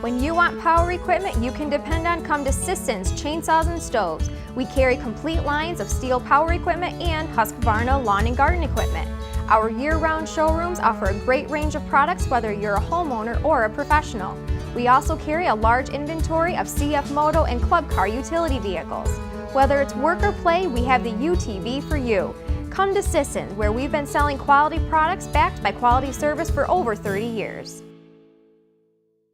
When you want power equipment you can depend on, come to Sissons Chainsaws and Stoves. We carry complete lines of steel power equipment and Husqvarna lawn and garden equipment. Our year-round showrooms offer a great range of products whether you're a homeowner or a professional. We also carry a large inventory of CF Moto and Club Car utility vehicles. Whether it's work or play, we have the UTV for you. Come to Sissons, where we've been selling quality products backed by quality service for over 30 years.